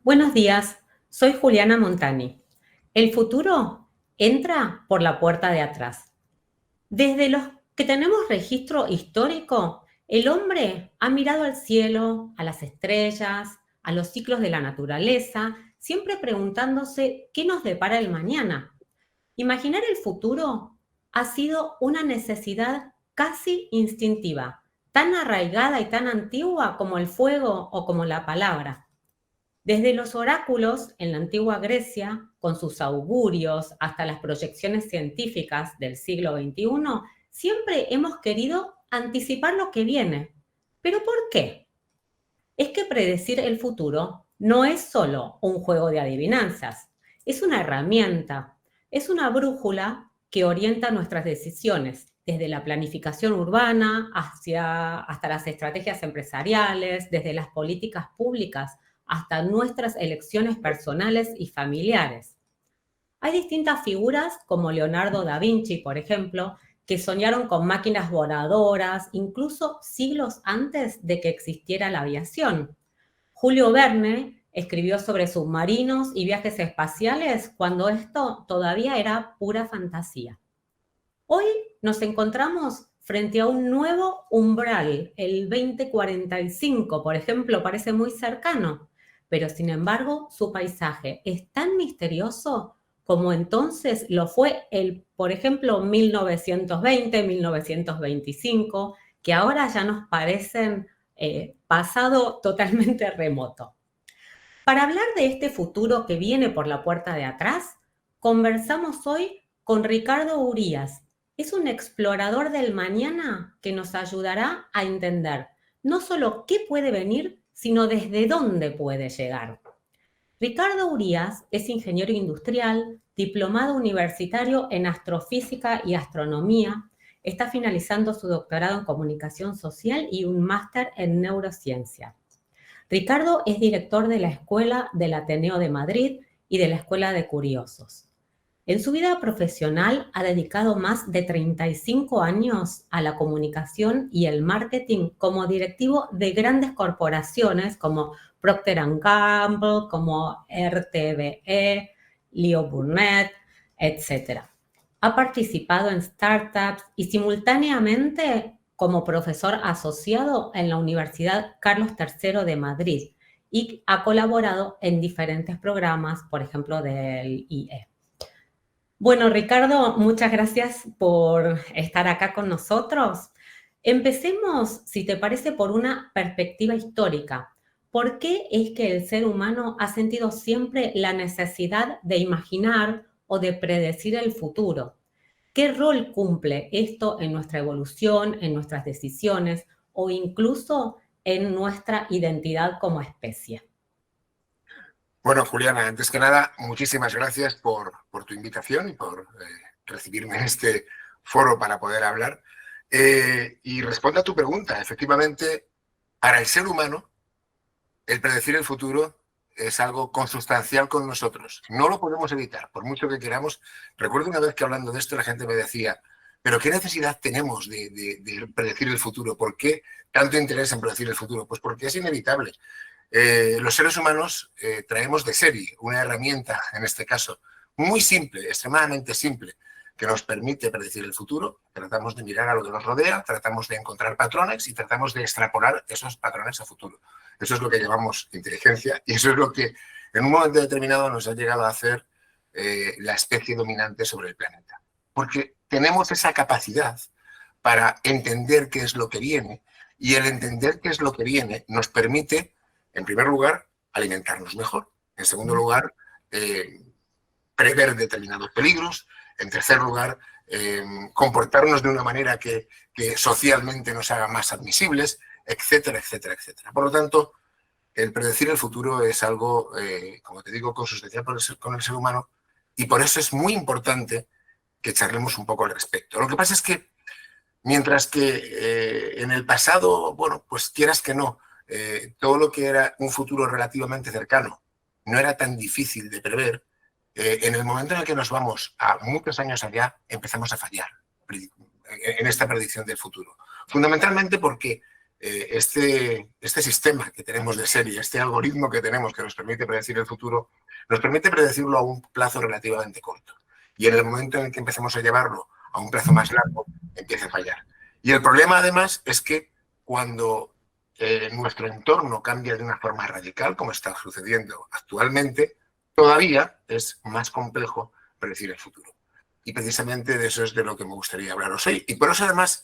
Buenos días, soy Juliana Montani. El futuro entra por la puerta de atrás. Desde los que tenemos registro histórico, el hombre ha mirado al cielo, a las estrellas, a los ciclos de la naturaleza, siempre preguntándose qué nos depara el mañana. Imaginar el futuro ha sido una necesidad casi instintiva, tan arraigada y tan antigua como el fuego o como la palabra. Desde los oráculos en la antigua Grecia, con sus augurios, hasta las proyecciones científicas del siglo XXI, siempre hemos querido anticipar lo que viene. ¿Pero por qué? Es que predecir el futuro no es solo un juego de adivinanzas, es una herramienta, es una brújula que orienta nuestras decisiones, desde la planificación urbana hasta las estrategias empresariales, desde las políticas públicas hasta nuestras elecciones personales y familiares. Hay distintas figuras como Leonardo da Vinci, por ejemplo, que soñaron con máquinas voladoras, incluso siglos antes de que existiera la aviación. Julio Verne escribió sobre submarinos y viajes espaciales cuando esto todavía era pura fantasía. Hoy nos encontramos frente a un nuevo umbral, el 2045, por ejemplo, parece muy cercano, pero sin embargo su paisaje es tan misterioso como entonces lo fue por ejemplo, 1920, 1925, que ahora ya nos parecen pasado totalmente remoto. Para hablar de este futuro que viene por la puerta de atrás, conversamos hoy con Ricardo Urías. Es un explorador del mañana que nos ayudará a entender no solo qué puede venir, sino desde dónde puede llegar. Ricardo Urías es ingeniero industrial, diplomado universitario en astrofísica y astronomía, está finalizando su doctorado en comunicación social y un máster en neurociencia. Ricardo es director de la Escuela del Ateneo de Madrid y de la Escuela de Curiosos. En su vida profesional ha dedicado más de 35 años a la comunicación y el marketing como directivo de grandes corporaciones como Procter & Gamble, como RTVE, Leo Burnett, etc. Ha participado en startups y simultáneamente como profesor asociado en la Universidad Carlos III de Madrid y ha colaborado en diferentes programas, por ejemplo, del IE. Bueno, Ricardo, muchas gracias por estar acá con nosotros. Empecemos, si te parece, por una perspectiva histórica. ¿Por qué es que el ser humano ha sentido siempre la necesidad de imaginar o de predecir el futuro? ¿Qué rol cumple esto en nuestra evolución, en nuestras decisiones o incluso en nuestra identidad como especie? Bueno, Juliana, antes que nada, muchísimas gracias por tu invitación y por recibirme en este foro para poder hablar. Y respondo a tu pregunta. Efectivamente, para el ser humano, el predecir el futuro es algo consustancial con nosotros. No lo podemos evitar, por mucho que queramos. Recuerdo una vez que hablando de esto la gente me decía, ¿pero qué necesidad tenemos de predecir el futuro? ¿Por qué tanto interés en predecir el futuro? Pues porque es inevitable. Los seres humanos traemos de serie una herramienta, en este caso, muy simple, extremadamente simple, que nos permite predecir el futuro. Tratamos de mirar a lo que nos rodea, tratamos de encontrar patrones y tratamos de extrapolar esos patrones a futuro. Eso es lo que llamamos inteligencia y eso es lo que en un momento determinado nos ha llegado a hacer la especie dominante sobre el planeta. Porque tenemos esa capacidad para entender qué es lo que viene y el entender qué es lo que viene nos permite, en primer lugar, alimentarnos mejor. En segundo lugar, prever determinados peligros. En tercer lugar, comportarnos de una manera que socialmente nos haga más admisibles, etcétera, etcétera, etcétera. Por lo tanto, el predecir el futuro es algo, como te digo, consustancial con el ser humano y por eso es muy importante que charlemos un poco al respecto. Lo que pasa es que mientras que en el pasado, bueno, pues quieras que no, todo lo que era un futuro relativamente cercano no era tan difícil de prever, en el momento en el que nos vamos a muchos años allá, empezamos a fallar en esta predicción del futuro. Fundamentalmente porque este sistema que tenemos de serie, este algoritmo que tenemos que nos permite predecir el futuro, nos permite predecirlo a un plazo relativamente corto. Y en el momento en el que empecemos a llevarlo a un plazo más largo, empieza a fallar. Y el problema, además, es que cuando nuestro entorno cambia de una forma radical, como está sucediendo actualmente, todavía es más complejo predecir el futuro. Y precisamente de eso es de lo que me gustaría hablaros hoy. Y por eso, además,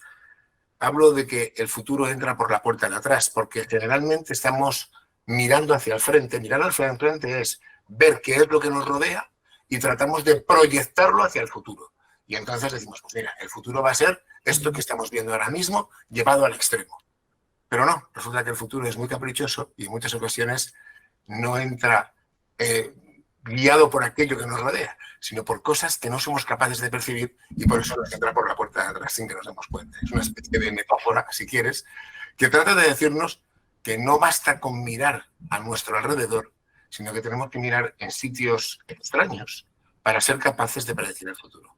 hablo de que el futuro entra por la puerta de atrás, porque generalmente estamos mirando hacia el frente. Mirar hacia el frente es ver qué es lo que nos rodea y tratamos de proyectarlo hacia el futuro. Y entonces decimos, pues mira, el futuro va a ser esto que estamos viendo ahora mismo llevado al extremo. Pero no, resulta que el futuro es muy caprichoso y en muchas ocasiones no entra guiado por aquello que nos rodea, sino por cosas que no somos capaces de percibir y por eso nos entra por la puerta de atrás sin que nos demos cuenta. Es una especie de metáfora, si quieres, que trata de decirnos que no basta con mirar a nuestro alrededor, sino que tenemos que mirar en sitios extraños para ser capaces de predecir el futuro.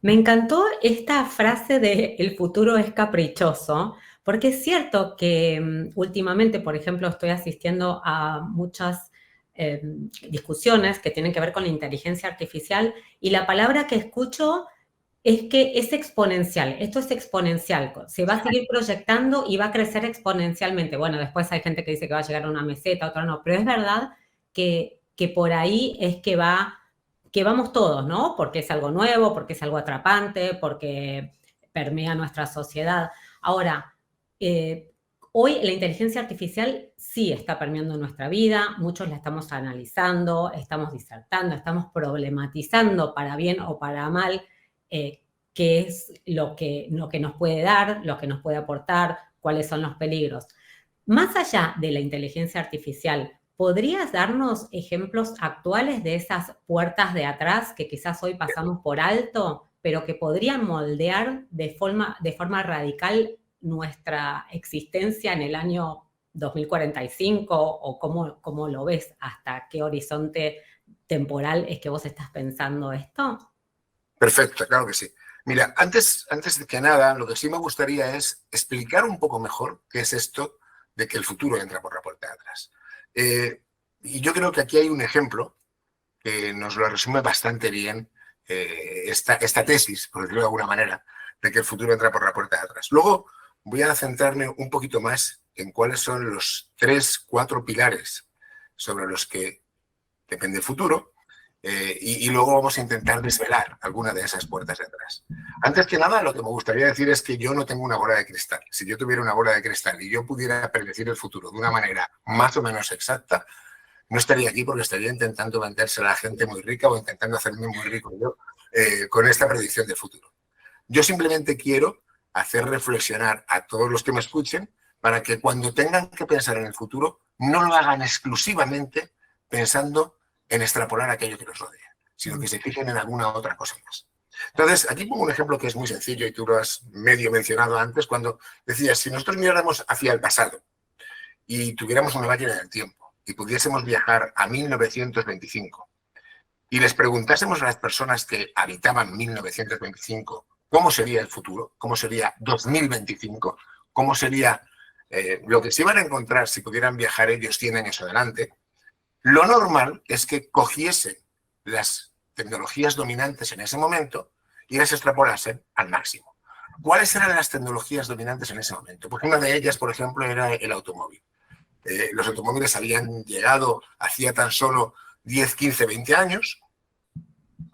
Me encantó esta frase de el futuro es caprichoso, porque es cierto que últimamente, por ejemplo, estoy asistiendo a muchas discusiones que tienen que ver con la inteligencia artificial y la palabra que escucho es que es exponencial. Esto es exponencial. Se va a seguir proyectando y va a crecer exponencialmente. Bueno, después hay gente que dice que va a llegar a una meseta, otra no, pero es verdad que por ahí es que vamos todos, ¿no? Porque es algo nuevo, porque es algo atrapante, porque permea nuestra sociedad. Ahora, hoy la inteligencia artificial sí está permeando nuestra vida, muchos la estamos analizando, estamos disertando, estamos problematizando para bien o para mal qué es lo que nos puede dar, lo que nos puede aportar, cuáles son los peligros. Más allá de la inteligencia artificial, ¿podrías darnos ejemplos actuales de esas puertas de atrás que quizás hoy pasamos por alto, pero que podrían moldear de forma radical nuestra existencia en el año 2045? ¿O cómo lo ves? ¿Hasta qué horizonte temporal es que vos estás pensando esto? Perfecto, claro que sí. Mira, antes de que nada, lo que sí me gustaría es explicar un poco mejor qué es esto de que el futuro entra por la puerta de atrás. Y yo creo que aquí hay un ejemplo que nos lo resume bastante bien esta tesis, por decirlo de alguna manera, de que el futuro entra por la puerta de atrás. Luego voy a centrarme un poquito más en cuáles son los 3, 4 pilares sobre los que depende el futuro y luego vamos a intentar desvelar alguna de esas puertas de atrás. Antes que nada, lo que me gustaría decir es que yo no tengo una bola de cristal. Si yo tuviera una bola de cristal y yo pudiera predecir el futuro de una manera más o menos exacta, no estaría aquí porque estaría intentando venderse a la gente muy rica o intentando hacerme muy rico yo con esta predicción del futuro. Yo simplemente quiero hacer reflexionar a todos los que me escuchen para que cuando tengan que pensar en el futuro no lo hagan exclusivamente pensando en extrapolar aquello que nos rodea, sino que se fijen en alguna otra cosa más. Entonces, aquí pongo un ejemplo que es muy sencillo y tú lo has medio mencionado antes cuando decías, si nosotros miráramos hacia el pasado y tuviéramos una máquina del tiempo y pudiésemos viajar a 1925 y les preguntásemos a las personas que habitaban 1925 cómo sería el futuro, cómo sería 2025, cómo sería lo que se iban a encontrar si pudieran viajar ellos 100 años adelante, lo normal es que cogiesen las tecnologías dominantes en ese momento y las extrapolasen al máximo. ¿Cuáles eran las tecnologías dominantes en ese momento? Pues una de ellas, por ejemplo, era el automóvil. Los automóviles habían llegado hacía tan solo 10, 15, 20 años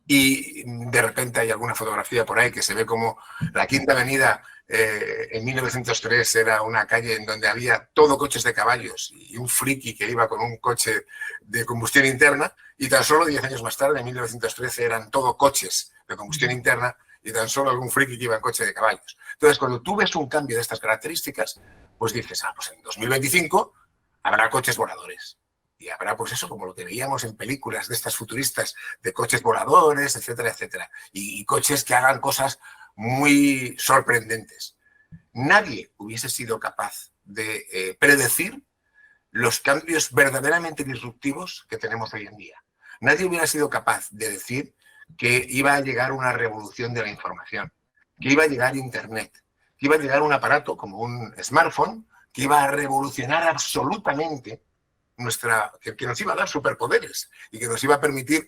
y de repente hay alguna fotografía por ahí que se ve como la Quinta Avenida en 1903 era una calle en donde había todo coches de caballos y un friki que iba con un coche de combustión interna y tan solo 10 años más tarde, en 1913, eran todo coches de combustión interna y tan solo algún friki que iba en coche de caballos. Entonces, cuando tú ves un cambio de estas características, pues dices, pues en 2025 habrá coches voladores. Y habrá, pues eso, como lo que veíamos en películas de estas futuristas, de coches voladores, etcétera, etcétera. Y coches que hagan cosas muy sorprendentes. Nadie hubiese sido capaz de predecir los cambios verdaderamente disruptivos que tenemos hoy en día. Nadie hubiera sido capaz de decir que iba a llegar una revolución de la información, que iba a llegar Internet, que iba a llegar un aparato como un smartphone que iba a revolucionar absolutamente que nos iba a dar superpoderes y que nos iba a permitir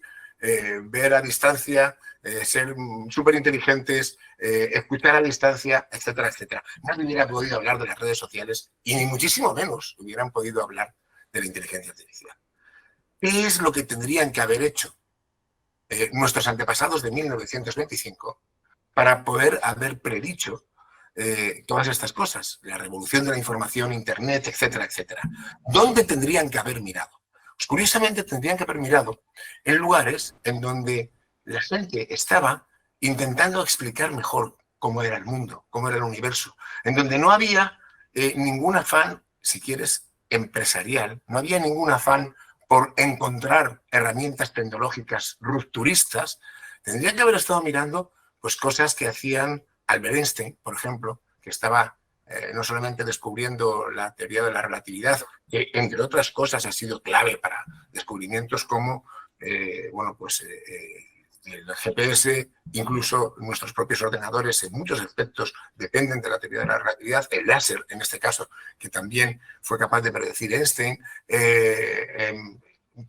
ver a distancia, ser súper inteligentes, escuchar a distancia, etcétera, etcétera. Nadie hubiera podido hablar de las redes sociales y ni muchísimo menos hubieran podido hablar de la inteligencia artificial. ¿Qué es lo que tendrían que haber hecho nuestros antepasados de 1925 para poder haber predicho todas estas cosas? La revolución de la información, Internet, etcétera, etcétera. ¿Dónde tendrían que haber mirado? Pues curiosamente tendrían que haber mirado en lugares en donde la gente estaba intentando explicar mejor cómo era el mundo, cómo era el universo, en donde no había ningún afán, si quieres, empresarial, no había ningún afán por encontrar herramientas tecnológicas rupturistas. Tendrían que haber estado mirando pues cosas que hacían Albert Einstein, por ejemplo, que estaba no solamente descubriendo la teoría de la relatividad, que entre otras cosas ha sido clave para descubrimientos como el GPS, incluso nuestros propios ordenadores en muchos aspectos dependen de la teoría de la relatividad, el láser en este caso, que también fue capaz de predecir Einstein,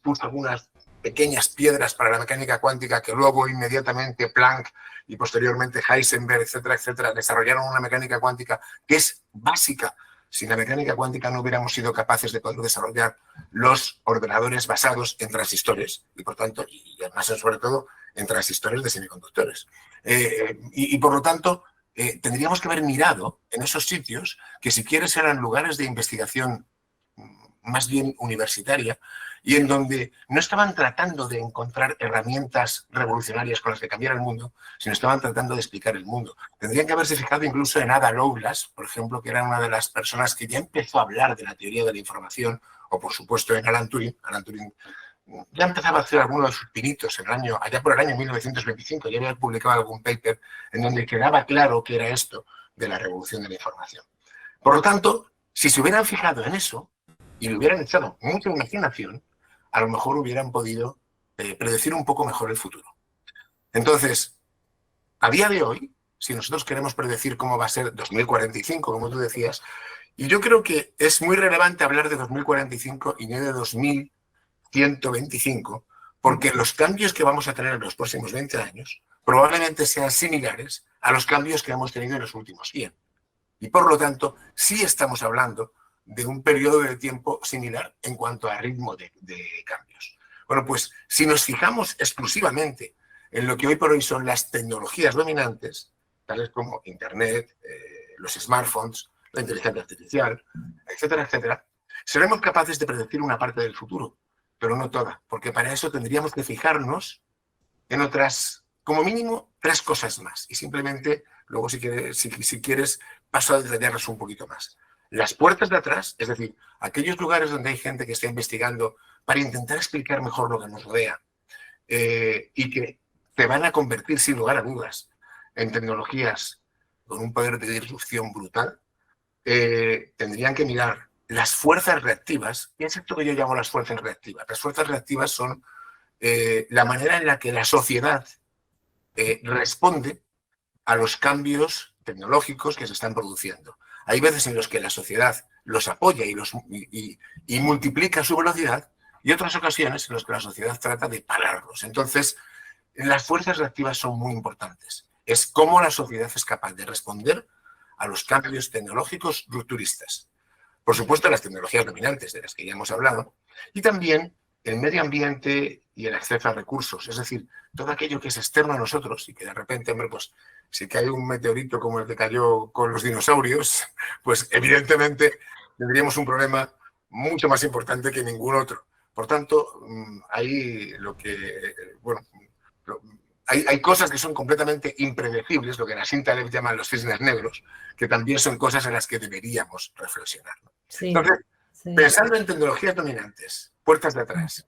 puso algunas pequeñas piedras para la mecánica cuántica que luego inmediatamente Planck y posteriormente Heisenberg, etcétera, etcétera, desarrollaron una mecánica cuántica que es básica. Sin la mecánica cuántica no hubiéramos sido capaces de poder desarrollar los ordenadores basados en transistores y, por tanto, y además, sobre todo, en transistores de semiconductores. Y por lo tanto, tendríamos que haber mirado en esos sitios que, si quieres, eran lugares de investigación más bien universitaria y en donde no estaban tratando de encontrar herramientas revolucionarias con las que cambiar el mundo, sino estaban tratando de explicar el mundo. Tendrían que haberse fijado incluso en Ada Lovelace, por ejemplo, que era una de las personas que ya empezó a hablar de la teoría de la información, o por supuesto en Alan Turing. Alan Turing ya empezaba a hacer algunos de sus pinitos allá por el año 1925, ya había publicado algún paper en donde quedaba claro qué era esto de la revolución de la información. Por lo tanto, si se hubieran fijado en eso y le hubieran echado mucha imaginación, a lo mejor hubieran podido predecir un poco mejor el futuro. Entonces, a día de hoy, si nosotros queremos predecir cómo va a ser 2045, como tú decías, y yo creo que es muy relevante hablar de 2045 y no de 2125, porque los cambios que vamos a tener en los próximos 20 años probablemente sean similares a los cambios que hemos tenido en los últimos 100. Y por lo tanto, sí estamos hablando de un periodo de tiempo similar en cuanto a ritmo de cambios. Bueno, pues si nos fijamos exclusivamente en lo que hoy por hoy son las tecnologías dominantes, tales como Internet, los smartphones, la inteligencia artificial, etcétera, etcétera, seremos capaces de predecir una parte del futuro, pero no toda, porque para eso tendríamos que fijarnos en otras, como mínimo, 3 cosas más. Y simplemente, luego si quieres, paso a detallarlas un poquito más. Las puertas de atrás, es decir, aquellos lugares donde hay gente que está investigando para intentar explicar mejor lo que nos rodea y que te van a convertir, sin lugar a dudas, en tecnologías con un poder de disrupción brutal, tendrían que mirar las fuerzas reactivas. ¿Qué es esto que yo llamo las fuerzas reactivas? Las fuerzas reactivas son la manera en la que la sociedad responde a los cambios tecnológicos que se están produciendo. Hay veces en los que la sociedad los apoya y multiplica su velocidad, y otras ocasiones en las que la sociedad trata de pararlos. Entonces, las fuerzas reactivas son muy importantes. Es cómo la sociedad es capaz de responder a los cambios tecnológicos rupturistas. Por supuesto, las tecnologías dominantes, de las que ya hemos hablado, y también el medio ambiente y el acceso a recursos. Es decir, todo aquello que es externo a nosotros y que de repente, hombre, pues si cae un meteorito como el que cayó con los dinosaurios, pues evidentemente tendríamos un problema mucho más importante que ningún otro. Por tanto, hay cosas que son completamente impredecibles, lo que Nassim Taleb llama los cisnes negros, que también son cosas en las que deberíamos reflexionar. Sí, entonces, sí. Pensando en tecnologías dominantes, puertas de atrás,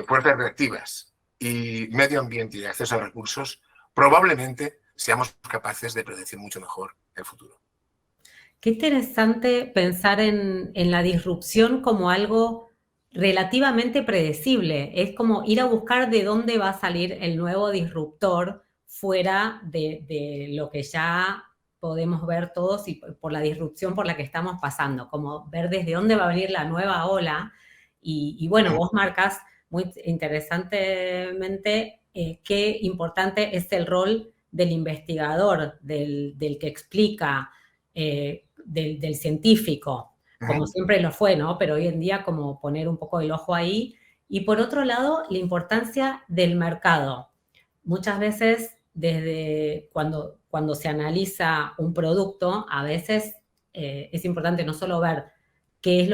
puertas reactivas y medio ambiente y acceso a recursos, probablemente seamos capaces de predecir mucho mejor el futuro. Qué interesante pensar en la disrupción como algo relativamente predecible. Es como ir a buscar de dónde va a salir el nuevo disruptor fuera de lo que ya podemos ver todos y por la disrupción por la que estamos pasando, como ver desde dónde va a venir la nueva ola. Y bueno, vos marcas muy interesantemente qué importante es el rol del investigador, del que explica, del científico, como siempre lo fue, ¿no? Pero hoy en día como poner un poco el ojo ahí. Y por otro lado, la importancia del mercado. Muchas veces, desde cuando se analiza un producto, a veces es importante no solo ver qué es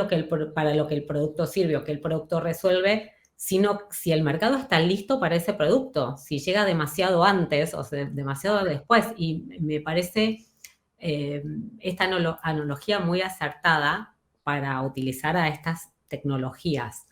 para lo que el producto sirve o qué el producto resuelve, sino si el mercado está listo para ese producto, si llega demasiado antes o demasiado después. Y me parece esta analogía muy acertada para utilizar a estas tecnologías,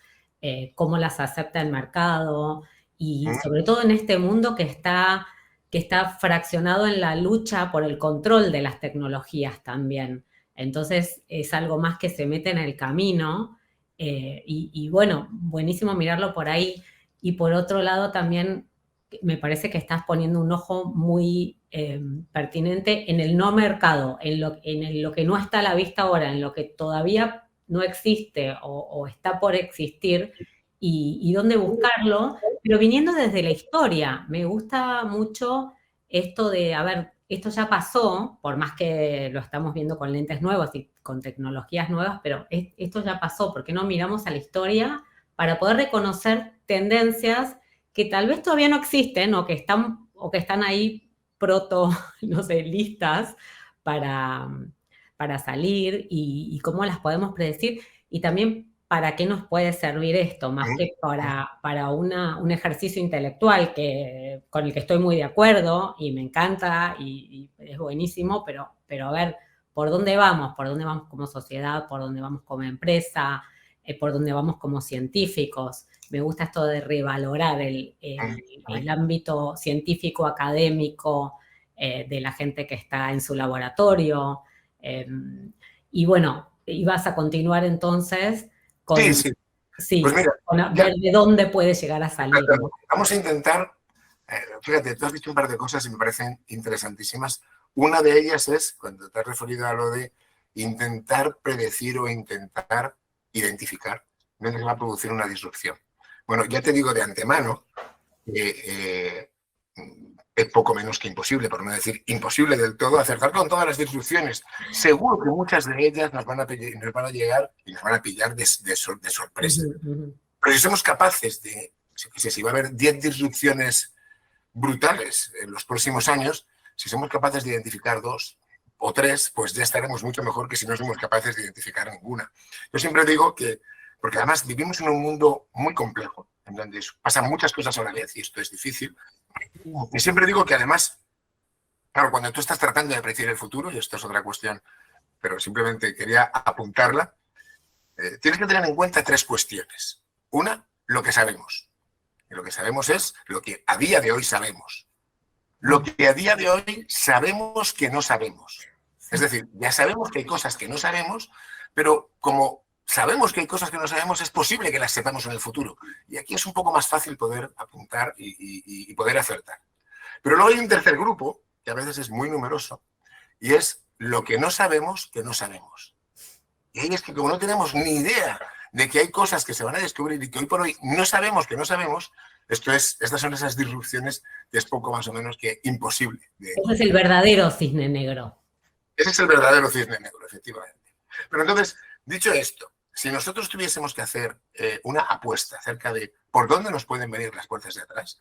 cómo las acepta el mercado y sobre todo en este mundo que está fraccionado en la lucha por el control de las tecnologías también. Entonces es algo más que se mete en el camino y bueno, buenísimo mirarlo por ahí. Y por otro lado también me parece que estás poniendo un ojo muy pertinente en el no mercado, en lo que no está a la vista ahora, en lo que todavía no existe o está por existir y dónde buscarlo, pero viniendo desde la historia. Me gusta mucho esto de, a ver, esto ya pasó, por más que lo estamos viendo con lentes nuevos y con tecnologías nuevas, pero esto ya pasó. ¿Por qué no miramos a la historia para poder reconocer tendencias que tal vez todavía no existen o que están ahí no sé, listas para salir y cómo las podemos predecir? Y también para qué nos puede servir esto, más que para un ejercicio intelectual con el que estoy muy de acuerdo y me encanta y es buenísimo, pero a ver, ¿por dónde vamos? ¿Por dónde vamos como sociedad? ¿Por dónde vamos como empresa? ¿Por dónde vamos como científicos? Me gusta esto de revalorar el ámbito científico, académico, de la gente que está en su laboratorio. Y bueno, ibas a continuar entonces con, sí. Pues mira, con ver de dónde puede llegar a salir, ¿no? Vamos a intentar, fíjate, tú has dicho un par de cosas y me parecen interesantísimas. Una de ellas es, cuando te has referido a lo de intentar predecir o intentar identificar dónde se va a producir una disrupción. Bueno, ya te digo de antemano que es poco menos que imposible, por no decir imposible del todo, acertar con todas las disrupciones. Seguro que muchas de ellas nos van a llegar y nos van a pillar de sorpresa. Pero si somos capaces de, si va a haber 10 disrupciones brutales en los próximos años, si somos capaces de identificar 2 o 3, pues ya estaremos mucho mejor que si no somos capaces de identificar ninguna. Yo siempre digo que, porque además vivimos en un mundo muy complejo, en donde pasan muchas cosas a la vez y esto es difícil. Y siempre digo que además, claro, cuando tú estás tratando de predecir el futuro, y esto es otra cuestión, pero simplemente quería apuntarla, tienes que tener en cuenta 3 cuestiones. Una, lo que sabemos. Y lo que sabemos es lo que a día de hoy sabemos. Lo que a día de hoy sabemos que no sabemos. Es decir, ya sabemos que hay cosas que no sabemos, pero como sabemos que hay cosas que no sabemos, es posible que las sepamos en el futuro. Y aquí es un poco más fácil poder apuntar y poder acertar. Pero luego hay un tercer grupo, que a veces es muy numeroso, y es lo que no sabemos que no sabemos. Y ahí es que como no tenemos ni idea de que hay cosas que se van a descubrir y que hoy por hoy no sabemos que no sabemos, estas son esas disrupciones que es poco más o menos que imposible. Ese es el verdadero cisne negro. Ese es el verdadero cisne negro, efectivamente. Pero entonces, dicho esto, si nosotros tuviésemos que hacer una apuesta acerca de por dónde nos pueden venir las puertas de atrás,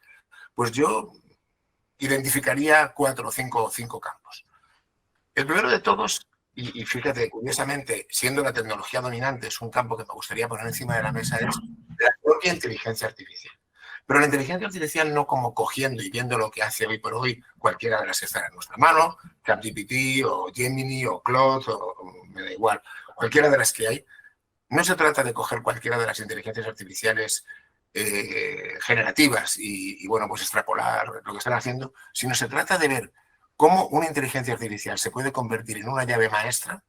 pues yo identificaría 4 o 5 campos. El primero de todos, y fíjate, curiosamente, siendo la tecnología dominante, es un campo que me gustaría poner encima de la mesa, es la propia inteligencia artificial. Pero la inteligencia artificial no como cogiendo y viendo lo que hace hoy por hoy cualquiera de las que están en nuestra mano, ChatGPT o Gemini o Claude, o me da igual, cualquiera de las que hay. No se trata de coger cualquiera de las inteligencias artificiales generativas y, bueno, pues extrapolar lo que están haciendo, sino se trata de ver cómo una inteligencia artificial se puede convertir en una llave maestra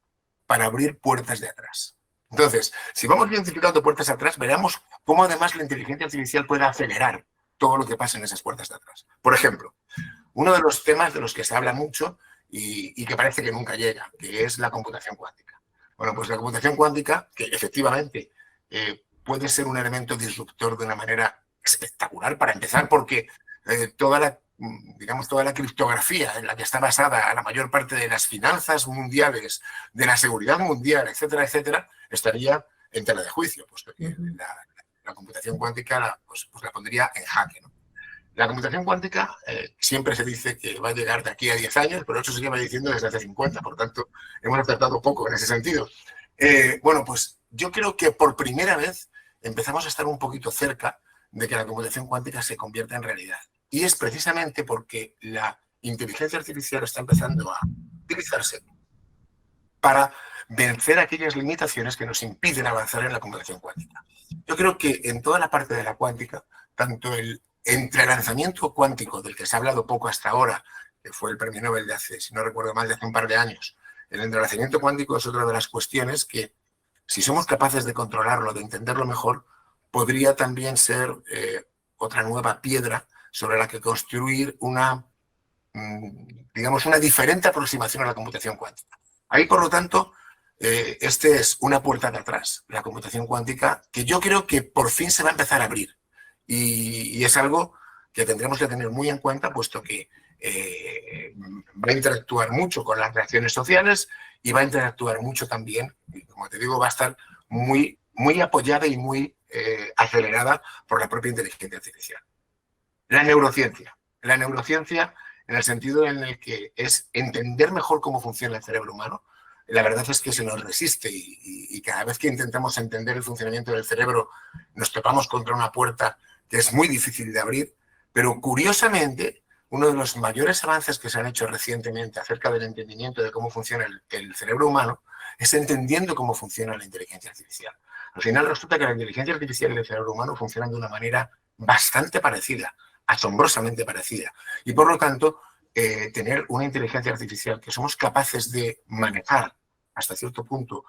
para abrir puertas de atrás. Entonces, si vamos identificando puertas de atrás, veremos cómo además la inteligencia artificial puede acelerar todo lo que pasa en esas puertas de atrás. Por ejemplo, uno de los temas de los que se habla mucho y que parece que nunca llega, que es la computación cuántica. Bueno, pues la computación cuántica, que efectivamente puede ser un elemento disruptor de una manera espectacular, para empezar, porque toda la criptografía en la que está basada la mayor parte de las finanzas mundiales, de la seguridad mundial, etcétera, etcétera, estaría en tela de juicio, puesto que la computación cuántica la pondría en jaque, ¿no? La computación cuántica siempre se dice que va a llegar de aquí a 10 años, pero eso se lleva diciendo desde hace 50, por tanto, hemos acertado poco en ese sentido. Bueno, pues yo creo que por primera vez empezamos a estar un poquito cerca de que la computación cuántica se convierta en realidad. Y es precisamente porque la inteligencia artificial está empezando a utilizarse para vencer aquellas limitaciones que nos impiden avanzar en la computación cuántica. Yo creo que en toda la parte de la cuántica, tanto el entrelazamiento cuántico, del que se ha hablado poco hasta ahora, que fue el premio Nobel de hace, si no recuerdo mal, de hace un par de años, el entrelazamiento cuántico es otra de las cuestiones que, si somos capaces de controlarlo, de entenderlo mejor, podría también ser otra nueva piedra sobre la que construir una diferente aproximación a la computación cuántica. Ahí, por lo tanto, este es una puerta de atrás, la computación cuántica, que yo creo que por fin se va a empezar a abrir. Y es algo que tendremos que tener muy en cuenta, puesto que va a interactuar mucho con las reacciones sociales y va a interactuar mucho también, y como te digo, va a estar muy, muy apoyada y muy acelerada por la propia inteligencia artificial. La neurociencia en el sentido en el que es entender mejor cómo funciona el cerebro humano. La verdad es que se nos resiste y cada vez que intentamos entender el funcionamiento del cerebro nos topamos contra una puerta que es muy difícil de abrir, pero curiosamente uno de los mayores avances que se han hecho recientemente acerca del entendimiento de cómo funciona el cerebro humano es entendiendo cómo funciona la inteligencia artificial. Al final resulta que la inteligencia artificial y el cerebro humano funcionan de una manera bastante parecida, asombrosamente parecida, y por lo tanto tener una inteligencia artificial que somos capaces de manejar hasta cierto punto,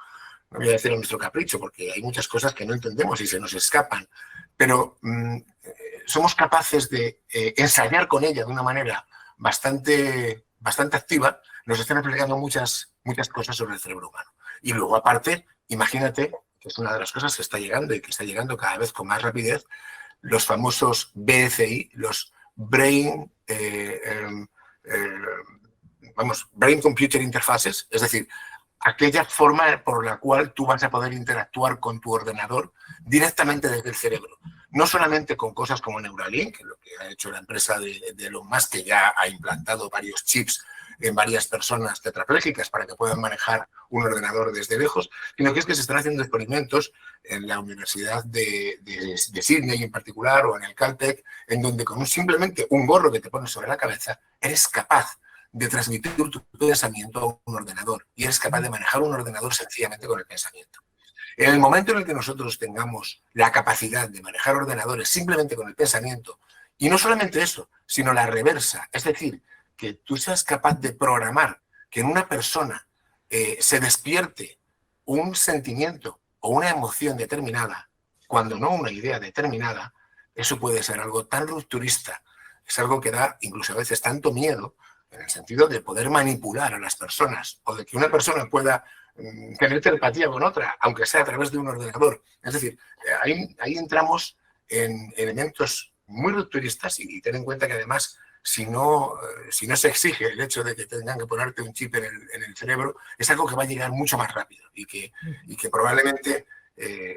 no voy a decir a nuestro capricho, porque hay muchas cosas que no entendemos y se nos escapan, pero somos capaces de ensayar con ella de una manera bastante activa, nos están explicando muchas cosas sobre el cerebro humano. Y luego, aparte, imagínate, que es una de las cosas que está llegando y que está llegando cada vez con más rapidez, los famosos BCI, los Brain Computer Interfaces, es decir, aquella forma por la cual tú vas a poder interactuar con tu ordenador directamente desde el cerebro. No solamente con cosas como Neuralink, lo que ha hecho la empresa de Elon Musk, que ya ha implantado varios chips en varias personas tetraplégicas para que puedan manejar un ordenador desde lejos, sino que es que se están haciendo experimentos en la Universidad de Sydney en particular o en el Caltech, en donde con simplemente un gorro que te pones sobre la cabeza eres capaz de transmitir tu pensamiento a un ordenador y eres capaz de manejar un ordenador sencillamente con el pensamiento. En el momento en el que nosotros tengamos la capacidad de manejar ordenadores simplemente con el pensamiento, y no solamente eso, sino la reversa, es decir, que tú seas capaz de programar que en una persona se despierte un sentimiento o una emoción determinada, cuando no una idea determinada, eso puede ser algo tan rupturista, es algo que da incluso a veces tanto miedo, en el sentido de poder manipular a las personas o de que una persona pueda tener telepatía con otra, aunque sea a través de un ordenador. Es decir, ahí entramos en elementos muy rupturistas y ten en cuenta que además si no se exige el hecho de que tengan que ponerte un chip en el cerebro, es algo que va a llegar mucho más rápido y que probablemente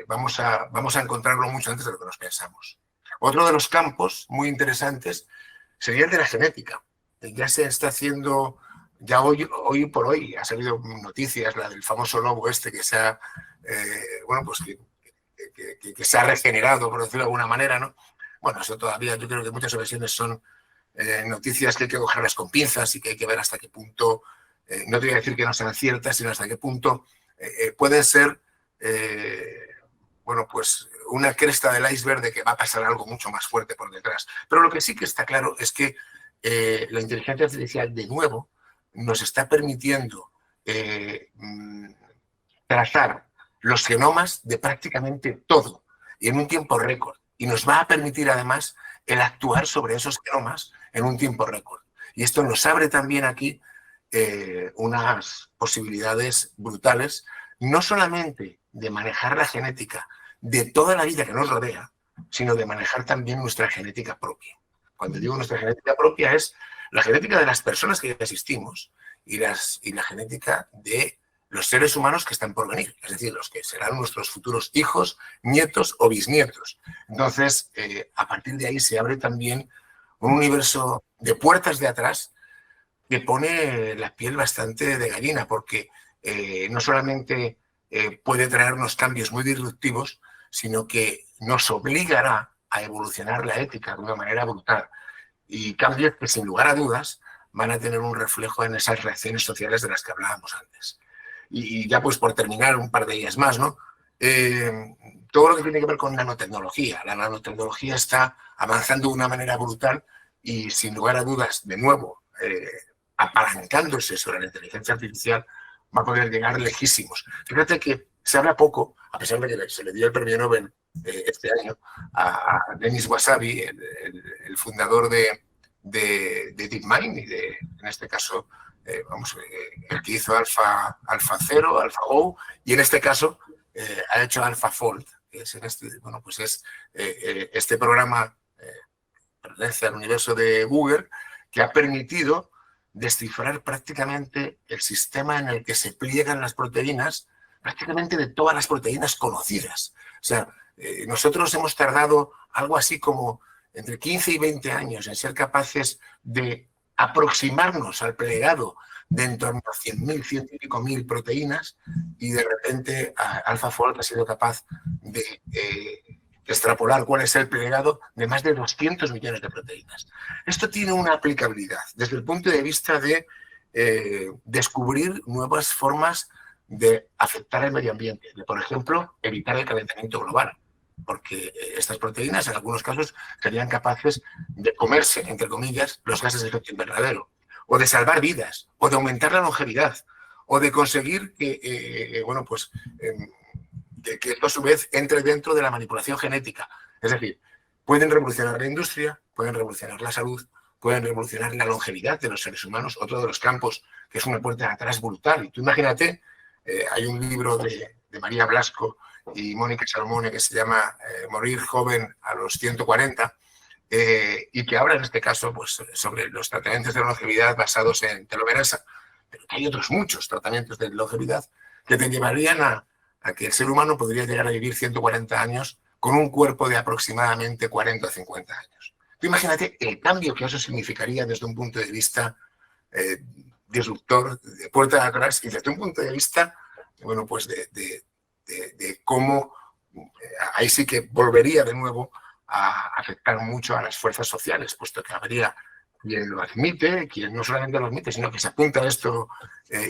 vamos a encontrarlo mucho antes de lo que nos pensamos. Otro de los campos muy interesantes sería el de la genética. Ya se está haciendo, ya hoy por hoy ha salido noticias, la del famoso lobo este que se ha, que se ha regenerado, por decirlo de alguna manera, ¿no? Bueno, eso todavía yo creo que en muchas ocasiones son noticias que hay que cogerlas con pinzas y que hay que ver hasta qué punto, no te voy a decir que no sean ciertas, sino hasta qué punto pueden ser, pues una cresta del iceberg de que va a pasar algo mucho más fuerte por detrás. Pero lo que sí que está claro es que la inteligencia artificial, de nuevo, nos está permitiendo trazar los genomas de prácticamente todo y en un tiempo récord. Y nos va a permitir, además, el actuar sobre esos genomas en un tiempo récord. Y esto nos abre también aquí unas posibilidades brutales, no solamente de manejar la genética de toda la vida que nos rodea, sino de manejar también nuestra genética propia. Cuando digo nuestra genética propia es la genética de las personas que ya existimos y la genética de los seres humanos que están por venir, es decir, los que serán nuestros futuros hijos, nietos o bisnietos. Entonces, a partir de ahí se abre también un universo de puertas de atrás que pone la piel bastante de gallina, porque no solamente puede traernos cambios muy disruptivos, sino que nos obligará a evolucionar la ética de una manera brutal. Y cambios que, sin lugar a dudas, van a tener un reflejo en esas reacciones sociales de las que hablábamos antes. Y ya pues por terminar, un par de ellas más, ¿no? Todo lo que tiene que ver con nanotecnología. La nanotecnología está avanzando de una manera brutal y, sin lugar a dudas, de nuevo, apalancándose sobre la inteligencia artificial, va a poder llegar lejísimos. Fíjate que se habla poco, a pesar de que se le dio el premio Nobel este año a Denis Wasabi, el fundador de DeepMind y en este caso, el que hizo AlphaZero, AlphaGo, y en este caso ha hecho AlphaFold, que es este programa pertenece al universo de Google, que ha permitido descifrar prácticamente el sistema en el que se pliegan las proteínas, prácticamente de todas las proteínas conocidas. O sea, nosotros hemos tardado algo así como entre 15 y 20 años en ser capaces de aproximarnos al plegado de en torno a 100.000, 100 y pico mil proteínas, y de repente AlphaFold ha sido capaz de extrapolar cuál es el plegado de más de 200 millones de proteínas. Esto tiene una aplicabilidad desde el punto de vista de descubrir nuevas formas de afectar el medio ambiente, de, por ejemplo, evitar el calentamiento global, porque estas proteínas en algunos casos serían capaces de comerse, entre comillas, los gases de efecto invernadero, o de salvar vidas, o de aumentar la longevidad, o de conseguir que que esto a su vez entre dentro de la manipulación genética. Es decir, pueden revolucionar la industria, pueden revolucionar la salud, pueden revolucionar la longevidad de los seres humanos, otro de los campos que es una puerta de atrás brutal. Y tú imagínate, hay un libro de María Blasco y Mónica Salomone que se llama Morir joven a los 140, y que habla en este caso pues, sobre los tratamientos de longevidad basados en telomerasa, pero que hay otros muchos tratamientos de longevidad que te llevarían a que el ser humano podría llegar a vivir 140 años con un cuerpo de aproximadamente 40 o 50 años. Tú imagínate el cambio que eso significaría desde un punto de vista disruptor, de puerta de atrás, y desde un punto de vista, bueno, pues de cómo ahí sí que volvería de nuevo a afectar mucho a las fuerzas sociales, puesto que habría quien lo admite, quien no solamente lo admite, sino que se apunta a esto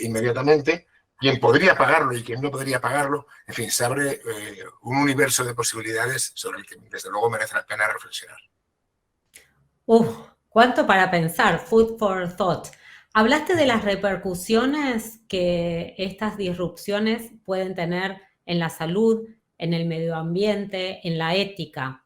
inmediatamente, quien podría pagarlo y quien no podría pagarlo. En fin, se abre un universo de posibilidades sobre el que desde luego merece la pena reflexionar. Cuánto para pensar, food for thought. Hablaste de las repercusiones que estas disrupciones pueden tener en la salud, en el medio ambiente, en la ética.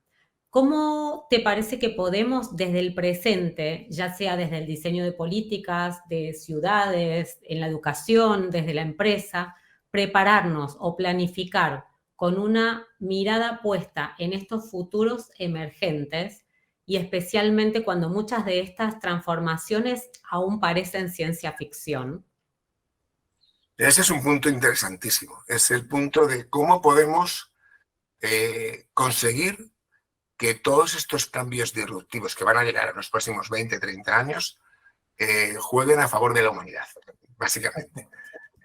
¿Cómo te parece que podemos desde el presente, ya sea desde el diseño de políticas, de ciudades, en la educación, desde la empresa, prepararnos o planificar con una mirada puesta en estos futuros emergentes, y especialmente cuando muchas de estas transformaciones aún parecen ciencia ficción? Ese es un punto interesantísimo. Es el punto de cómo podemos conseguir que todos estos cambios disruptivos que van a llegar en los próximos 20, 30 años jueguen a favor de la humanidad, básicamente.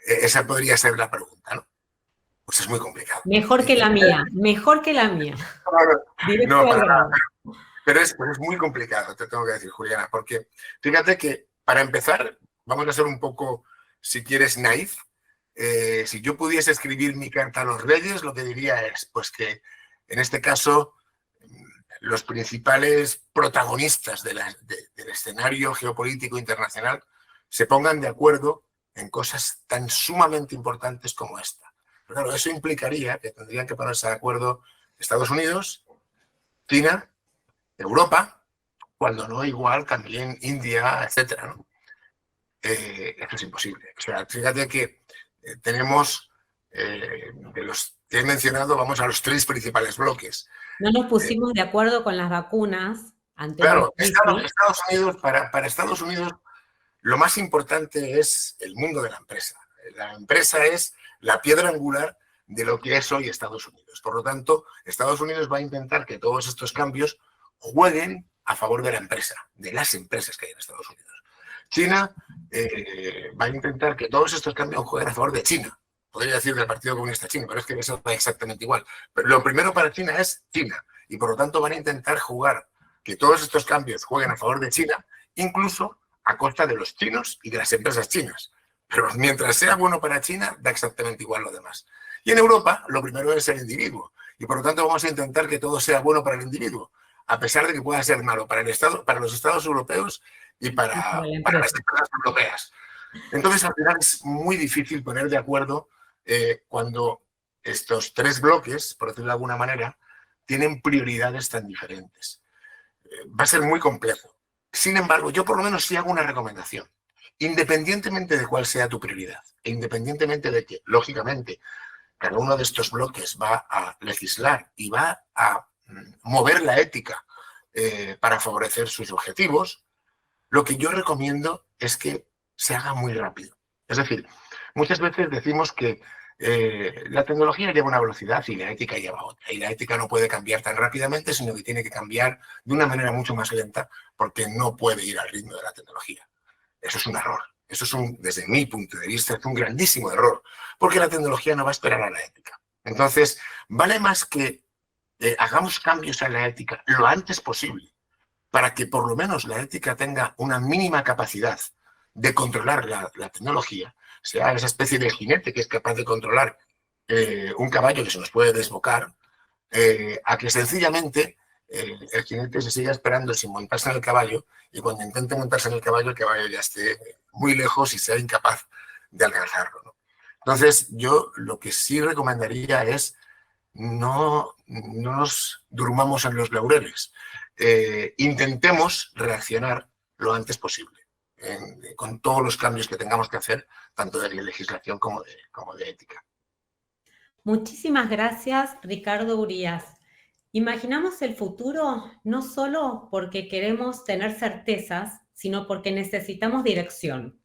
Esa podría ser la pregunta, ¿no? Pues es muy complicado. Mejor que la mía, mejor que la mía. No, para nada. Pero es muy complicado, te tengo que decir, Juliana, porque fíjate que, para empezar, vamos a ser un poco, si quieres, naif. Si yo pudiese escribir mi carta a los reyes, lo que diría es pues que, en este caso, los principales protagonistas del escenario geopolítico internacional se pongan de acuerdo en cosas tan sumamente importantes como esta. Pero claro, eso implicaría que tendrían que ponerse de acuerdo Estados Unidos, China, Europa, cuando no igual también India, etcétera, ¿no? eso es imposible. O sea, fíjate que tenemos, de los que he mencionado, vamos a los 3 principales bloques. No nos pusimos de acuerdo con las vacunas ante una Claro, crisis. Estados Unidos, para Estados Unidos, lo más importante es el mundo de la empresa. La empresa es la piedra angular de lo que es hoy Estados Unidos. Por lo tanto, Estados Unidos va a intentar que todos estos cambios jueguen a favor de la empresa, de las empresas que hay en Estados Unidos. China va a intentar que todos estos cambios jueguen a favor de China. Podría decir del Partido Comunista Chino, pero es que eso va exactamente igual. Pero lo primero para China es China. Y por lo tanto van a intentar jugar que todos estos cambios jueguen a favor de China, incluso a costa de los chinos y de las empresas chinas. Pero mientras sea bueno para China, da exactamente igual lo demás. Y en Europa, lo primero es el individuo. Y por lo tanto vamos a intentar que todo sea bueno para el individuo, a pesar de que pueda ser malo para los Estados europeos y para las empresas europeas. Entonces, al final es muy difícil poner de acuerdo cuando estos 3 bloques, por decirlo de alguna manera, tienen prioridades tan diferentes. Va a ser muy complejo. Sin embargo, yo por lo menos sí hago una recomendación. Independientemente de cuál sea tu prioridad, e independientemente de que, lógicamente, cada uno de estos bloques va a legislar y va a mover la ética para favorecer sus objetivos, lo que yo recomiendo es que se haga muy rápido. Es decir, muchas veces decimos que la tecnología lleva una velocidad y la ética lleva otra. Y la ética no puede cambiar tan rápidamente, sino que tiene que cambiar de una manera mucho más lenta porque no puede ir al ritmo de la tecnología. Eso es un error. Eso es desde mi punto de vista, es un grandísimo error, porque la tecnología no va a esperar a la ética. Entonces, vale más que hagamos cambios en la ética lo antes posible, para que por lo menos la ética tenga una mínima capacidad de controlar la tecnología, sea esa especie de jinete que es capaz de controlar un caballo que se nos puede desbocar, a que sencillamente el jinete se siga esperando sin montarse en el caballo y cuando intente montarse en el caballo ya esté muy lejos y sea incapaz de alcanzarlo, ¿no? Entonces, yo lo que sí recomendaría es no nos durmamos en los laureles. Intentemos reaccionar lo antes posible con todos los cambios que tengamos que hacer, tanto de legislación como de ética. Muchísimas gracias, Ricardo Urías. Imaginamos el futuro no solo porque queremos tener certezas, sino porque necesitamos dirección.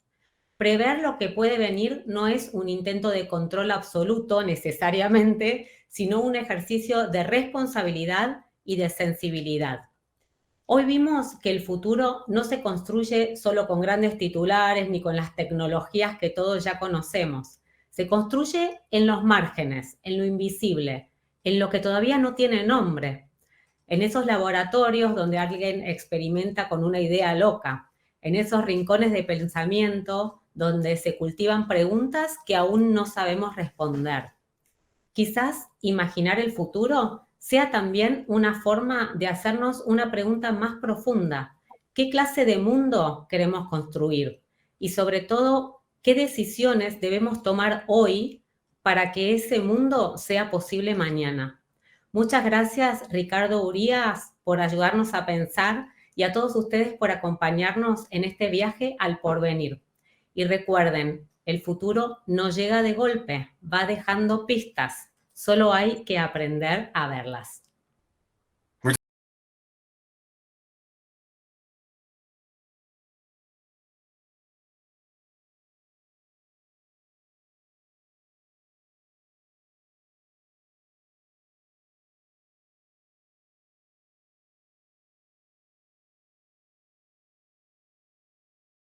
Prever lo que puede venir no es un intento de control absoluto necesariamente, sino un ejercicio de responsabilidad y de sensibilidad. Hoy vimos que el futuro no se construye solo con grandes titulares ni con las tecnologías que todos ya conocemos. Se construye en los márgenes, en lo invisible, en lo que todavía no tiene nombre, en esos laboratorios donde alguien experimenta con una idea loca, en esos rincones de pensamiento donde se cultivan preguntas que aún no sabemos responder. Quizás imaginar el futuro sea también una forma de hacernos una pregunta más profunda. ¿Qué clase de mundo queremos construir? Y sobre todo, ¿qué decisiones debemos tomar hoy para que ese mundo sea posible mañana? Muchas gracias, Ricardo Urías, por ayudarnos a pensar y a todos ustedes por acompañarnos en este viaje al porvenir. Y recuerden, el futuro no llega de golpe, va dejando pistas. Solo hay que aprender a verlas.